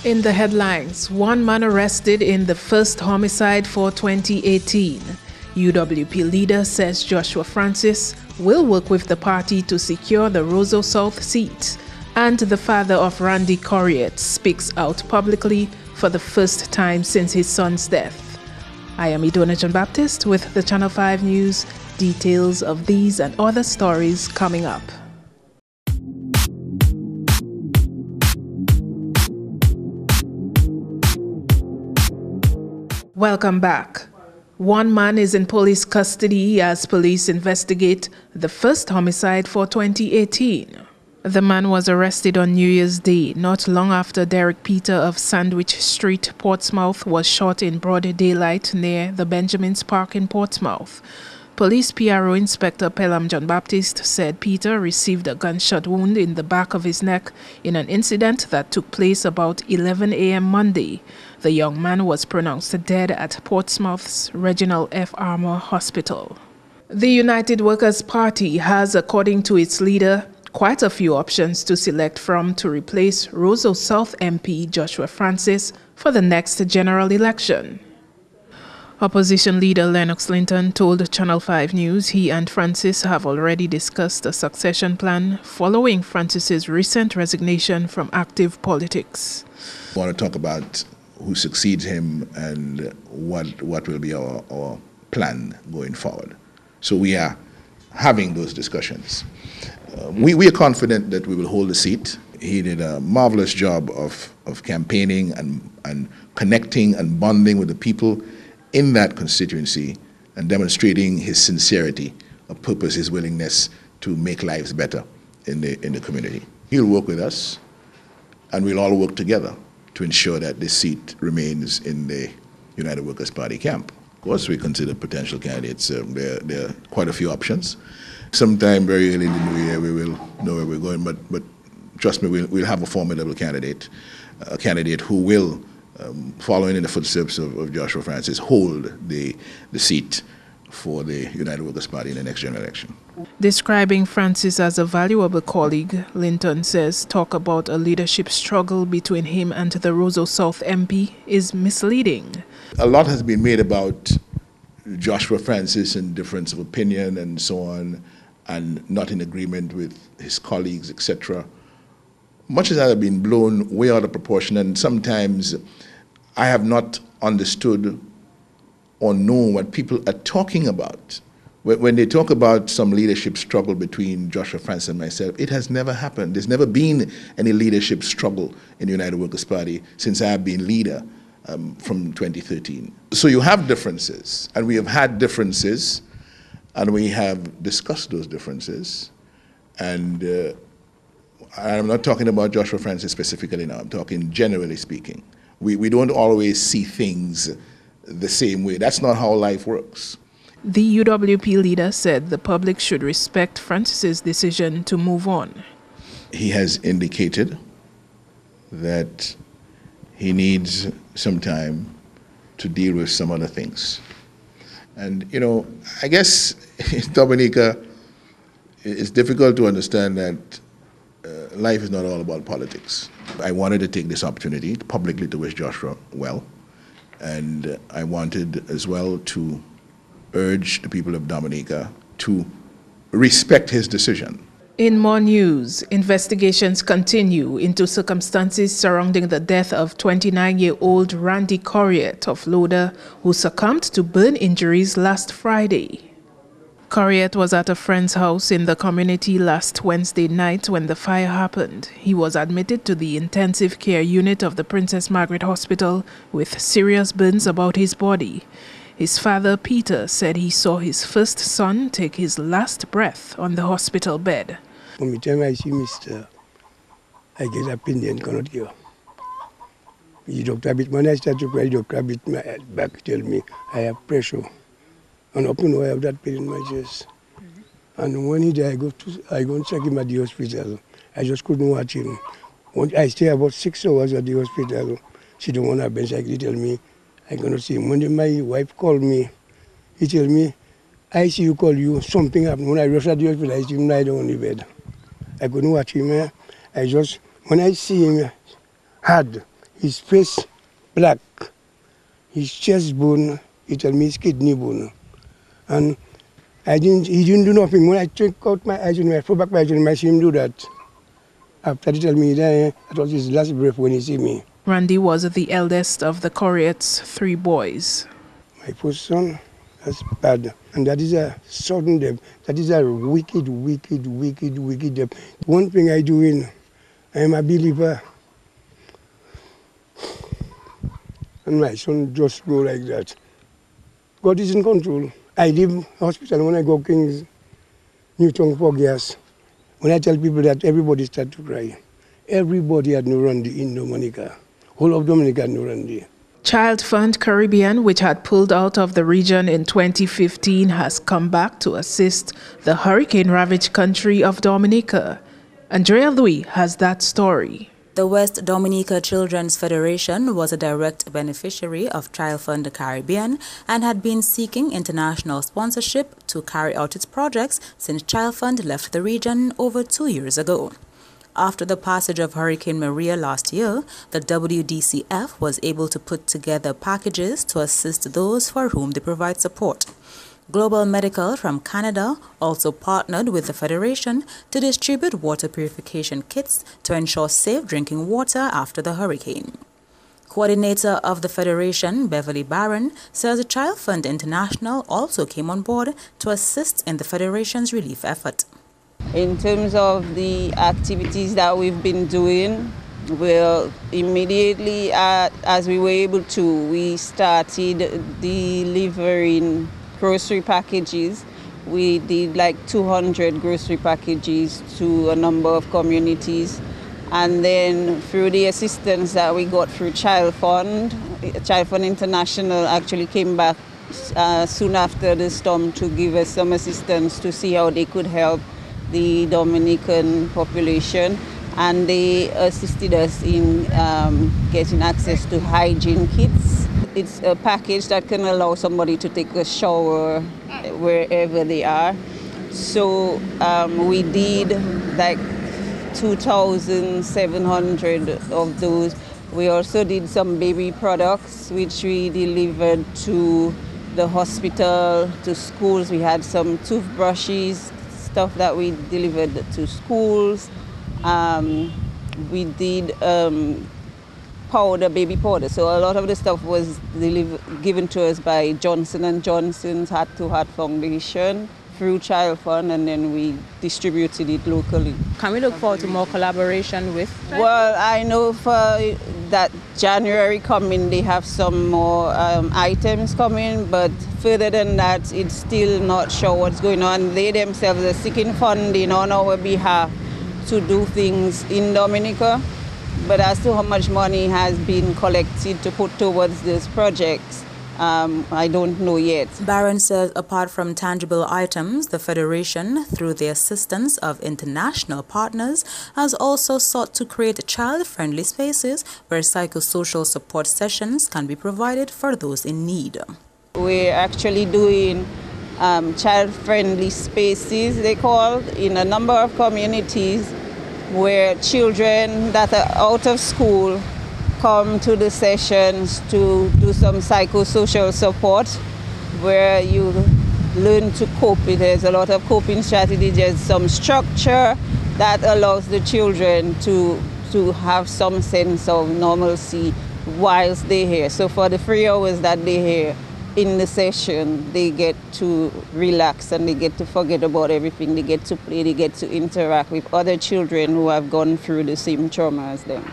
In the headlines, one man arrested in the first homicide for 2018. UWP leader says Joshua Francis will work with the party to secure the Roseau South seat. And the father of Randy Corriett speaks out publicly for the first time since his son's death. I am Idona John-Baptist with the Channel 5 News. Details of these and other stories coming up. Welcome back. One man is in police custody as police investigate the first homicide for 2018. The man was arrested on New Year's Day, not long after Derek Peter of Sandwich Street, Portsmouth, was shot in broad daylight near the Benjamins Park in Portsmouth. Police PRO Inspector Pelham John-Baptist said Peter received a gunshot wound in the back of his neck in an incident that took place about 11 a.m. Monday. The young man was pronounced dead at Portsmouth's Reginald F. Armour Hospital. The United Workers' Party has, according to its leader, quite a few options to select from to replace Roseau South MP Joshua Francis for the next general election. Opposition leader Lennox Linton told Channel 5 News he and Francis have already discussed a succession plan following Francis's recent resignation from active politics. I want to talk about who succeeds him and what will be our plan going forward. So we are having those discussions. We are confident that we will hold the seat. He did a marvelous job of campaigning and connecting and bonding with the people in that constituency and demonstrating his sincerity of purpose, his willingness to make lives better in the community. He'll work with us, and we'll all work together to ensure that this seat remains in the United Workers' Party camp. Of course, we consider potential candidates. There are quite a few options. Sometime very early in the new year, we will know where we're going, but trust me, we'll have a formidable candidate, a candidate who will, following in the footsteps of Joshua Francis, hold the seat for the United Workers' Party in the next general election. Describing Francis as a valuable colleague, Linton says talk about a leadership struggle between him and the Roseau South MP is misleading. A lot has been made about Joshua Francis and difference of opinion and so on, and not in agreement with his colleagues, etc. Much as that has been blown way out of proportion, and sometimes I have not understood or known what people are talking about. When they talk about some leadership struggle between Joshua Francis and myself, it has never happened. There's never been any leadership struggle in the United Workers' Party since I have been leader from 2013. So you have differences, and we have had differences, and we have discussed those differences. And I'm not talking about Joshua Francis specifically now, I'm talking generally speaking. We don't always see things the same way. That's not how life works. The UWP leader said the public should respect Francis's decision to move on. He has indicated that he needs some time to deal with some other things. And, you know, I guess in Dominica, it's difficult to understand that life is not all about politics. I wanted to take this opportunity publicly to wish Joshua well, and I wanted as well to urge the people of Dominica to respect his decision. In more news, investigations continue into circumstances surrounding the death of 29-year-old Randy Corriett of Loda, who succumbed to burn injuries last Friday. Corriett was at a friend's house in the community last Wednesday night when the fire happened. He was admitted to the intensive care unit of the Princess Margaret Hospital with serious burns about his body. His father, Peter, said he saw his first son take his last breath on the hospital bed. Every time I see Mr., I get a pain and cannot go. The doctor bit, when I start to cry, the doctor bit my head back, tell me I have pressure. And up to now I have that pain in my chest. And when he died, I go and check him at the hospital. I just couldn't watch him. I stay about 6 hours at the hospital. She don't want to bench. She tell me I'm going to see him. When my wife called me, he tell me, I see you call you, something happened. When I rushed at the hospital, I see him lie down on the bed. I couldn't watch him. I just, when I see him hard, His face black, his chest bone, he tell me his kidney bone. And he didn't do nothing. When I check out my eyes, when I throw back my eyes, I see him do that. After he tell me that was his last breath when he see me. Randy was the eldest of the Coriots' 3 boys. My first son, that's bad. And that is a sudden death. That is a wicked death. One thing I do I am a believer. And my son just go like that. God is in control. I leave hospital when I go King's Newton for gas. When I tell people that, everybody start to cry. Everybody had no Randy in Dominica. Whole of Dominica had no Randy. Child Fund Caribbean, which had pulled out of the region in 2015, has come back to assist the hurricane-ravaged country of Dominica. Andrea Louis has that story. The West Dominica Children's Federation was a direct beneficiary of Child Fund Caribbean and had been seeking international sponsorship to carry out its projects since Child Fund left the region over 2 years ago. After the passage of Hurricane Maria last year, the WDCF was able to put together packages to assist those for whom they provide support. Global Medical from Canada also partnered with the Federation to distribute water purification kits to ensure safe drinking water after the hurricane. Coordinator of the Federation, Beverly Barron, says the Child Fund International also came on board to assist in the Federation's relief effort. In terms of the activities that we've been doing, well, immediately as we were able to, we started delivering grocery packages. We did like 200 grocery packages to a number of communities. And then through the assistance that we got through Child Fund International actually came back soon after the storm to give us some assistance to see how they could help the Dominican population. And they assisted us in getting access to hygiene kits. It's a package that can allow somebody to take a shower wherever they are. So we did like 2,700 of those. We also did some baby products, which we delivered to the hospital, to schools. We had some toothbrushes, stuff that we delivered to schools. We did baby powder. So a lot of the stuff was given to us by Johnson & Johnson's Heart to Heart Foundation through Child Fund, and then we distributed it locally. Can we look forward to more collaboration with? Well, I know for that January coming, they have some more items coming, but further than that, it's still not sure what's going on. They themselves are seeking funding on our behalf to do things in Dominica. But as to how much money has been collected to put towards these projects, I don't know yet. Barron says apart from tangible items, the Federation, through the assistance of international partners, has also sought to create child-friendly spaces where psychosocial support sessions can be provided for those in need. We're actually doing child-friendly spaces, they call, in a number of communities where children that are out of school come to the sessions to do some psychosocial support where you learn to cope. There's a lot of coping strategies. There's some structure that allows the children to have some sense of normalcy whilst they're here. So for the 3 hours that they're here in the session, they get to relax and they get to forget about everything. They get to play, they get to interact with other children who have gone through the same trauma as them.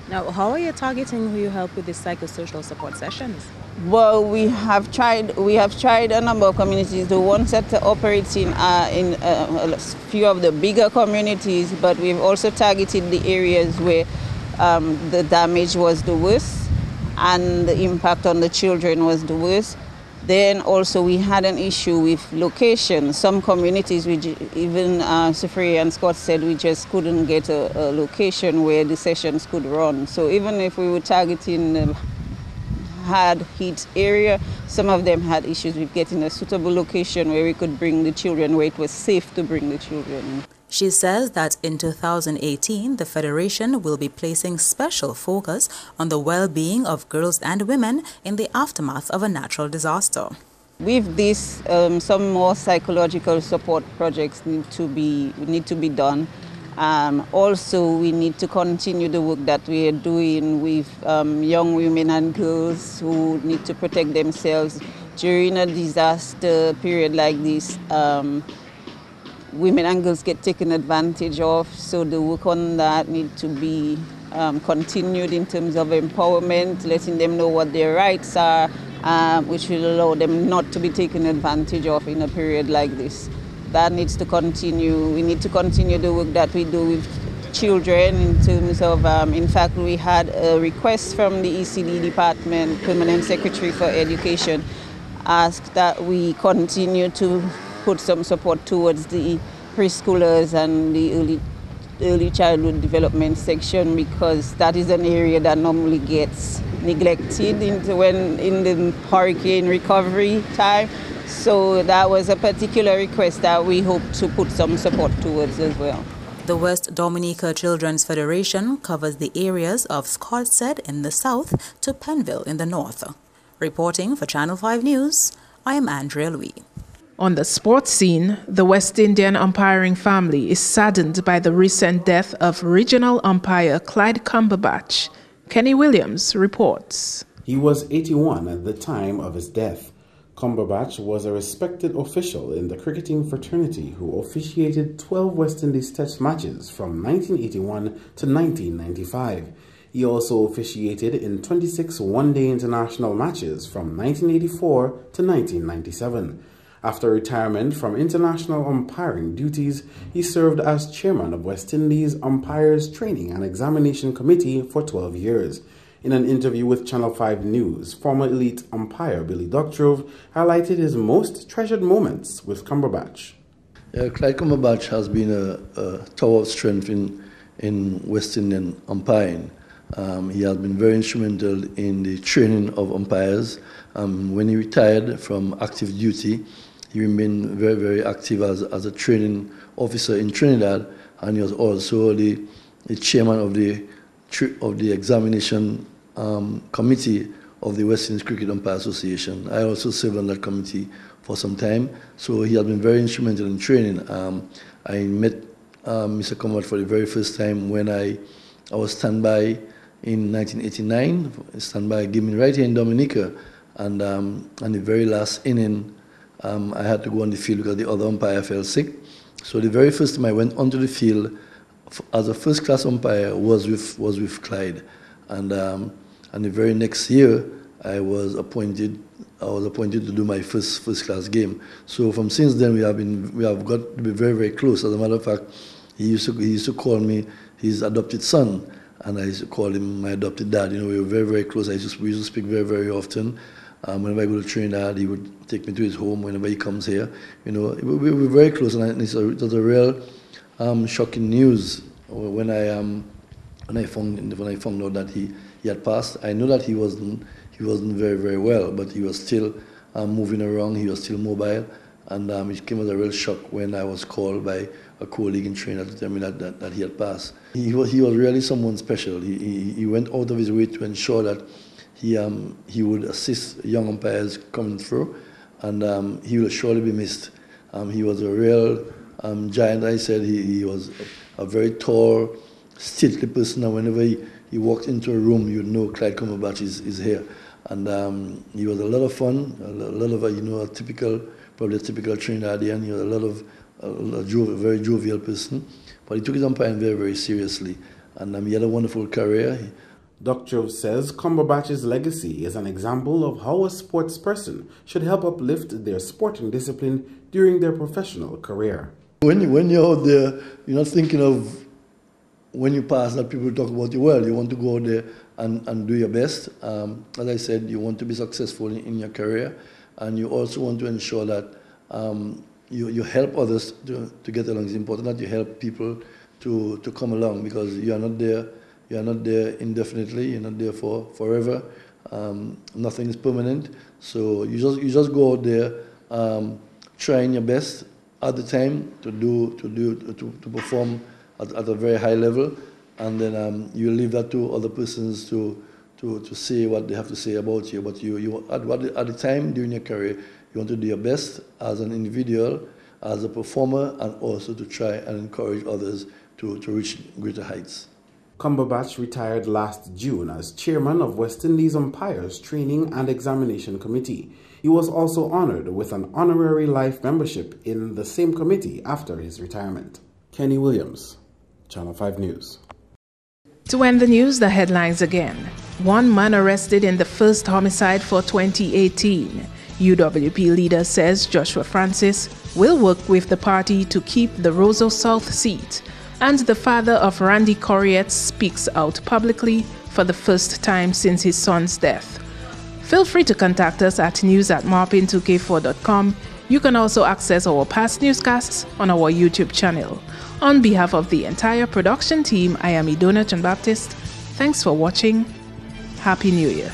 Now, how are you targeting who you help with these psychosocial support sessions? Well, we have tried a number of communities. The ones that operate in a few of the bigger communities, but we've also targeted the areas where the damage was the worst and the impact on the children was the worst. Then also we had an issue with location. Some communities, even Safari and Scott said, we just couldn't get a location where the sessions could run. So even if we were targeting the hard hit area, some of them had issues with getting a suitable location where we could bring the children, where it was safe to bring the children. She says that in 2018, the Federation will be placing special focus on the well-being of girls and women in the aftermath of a natural disaster. With this, some more psychological support projects need to be done. Also, we need to continue the work that we are doing with young women and girls who need to protect themselves during a disaster period like this. Women and girls get taken advantage of, so the work on that needs to be continued in terms of empowerment, letting them know what their rights are, which will allow them not to be taken advantage of in a period like this. That needs to continue. We need to continue the work that we do with children in terms of, in fact, we had a request from the ECD Department, Permanent Secretary for Education, asked that we continue to put some support towards the preschoolers and the early childhood development section, because that is an area that normally gets neglected in the hurricane recovery time. So that was a particular request that we hope to put some support towards as well. The West Dominica Children's Federation covers the areas of Scottsted in the south to Penville in the north. Reporting for Channel 5 News, I am Andrea Louis. On the sports scene, the West Indian umpiring family is saddened by the recent death of regional umpire Clyde Cumberbatch. Kenny Williams reports. He was 81 at the time of his death. Cumberbatch was a respected official in the cricketing fraternity who officiated 12 West Indies Test matches from 1981 to 1995. He also officiated in 26 one-day international matches from 1984 to 1997. After retirement from international umpiring duties, he served as chairman of West Indies Umpires Training and Examination Committee for 12 years. In an interview with Channel 5 News, former elite umpire Billy Doctrove highlighted his most treasured moments with Cumberbatch. Clyde Cumberbatch has been a tower of strength in West Indian umpiring. He has been very instrumental in the training of umpires. When he retired from active duty, he remained very, very active as a training officer in Trinidad, and he was also the chairman of the examination committee of the West Indies Cricket Umpire Association. I also served on that committee for some time, so he has been very instrumental in training. I met Mr. Cumberbatch for the very first time when I was standby in 1989, standby giving right here in Dominica, and the very last inning, I had to go on the field because the other umpire fell sick. So the very first time I went onto the field as a first-class umpire was with Clyde, and the very next year I was appointed to do my first-class game. So from since then we have got to be very, very close. As a matter of fact, he used to call me his adopted son, and I used to call him my adopted dad. You know, we were very, very close. We used to speak very, very often. Whenever I go to Trinidad, he would take me to his home whenever he comes here. You know, we were very close, and it was a real shocking news when I found out that he had passed. I know that he wasn't very, very well, but he was still moving around. He was still mobile, and it came as a real shock when I was called by a colleague in Trinidad to tell me that he had passed. He was really someone special. He went out of his way to ensure that he would assist young umpires coming through, and he will surely be missed. He was a real giant. I said he was a very tall, stately person, and whenever he walked into a room, you'd know Clyde Cumberbatch is here. And he was a lot of fun, a lot of probably a typical Trinidadian. He was a very jovial person, but he took his umpiring very, very seriously, and he had a wonderful career. Doctrove says Cumberbatch's legacy is an example of how a sports person should help uplift their sporting discipline during their professional career. When you're out there, you're not thinking of when you pass that people talk about you well. You want to go out there and do your best. As I said, you want to be successful in your career, and you also want to ensure that you help others to get along. It's important that you help people to come along, because you are not there indefinitely. You're not there forever. Nothing is permanent. So you just go out there, trying your best, at the time to perform at a very high level, and then you leave that to other persons to say what they have to say about you. But you at the time during your career, you want to do your best as an individual, as a performer, and also to try and encourage others to reach greater heights. Cumberbatch retired last June as chairman of West Indies Umpires Training and Examination Committee. He was also honored with an honorary life membership in the same committee after his retirement. Kenny Williams, Channel 5 News. To end the news, the headlines again. One man arrested in the first homicide for 2018. UWP leader says Joshua Francis will work with the party to keep the Roseau South seat. And the father of Randy Corriette speaks out publicly for the first time since his son's death. Feel free to contact us at news@MarpinNews2ndJan2k18. You can also access our past newscasts on our YouTube channel. On behalf of the entire production team, I am Idona John Baptist. Thanks for watching. Happy New Year.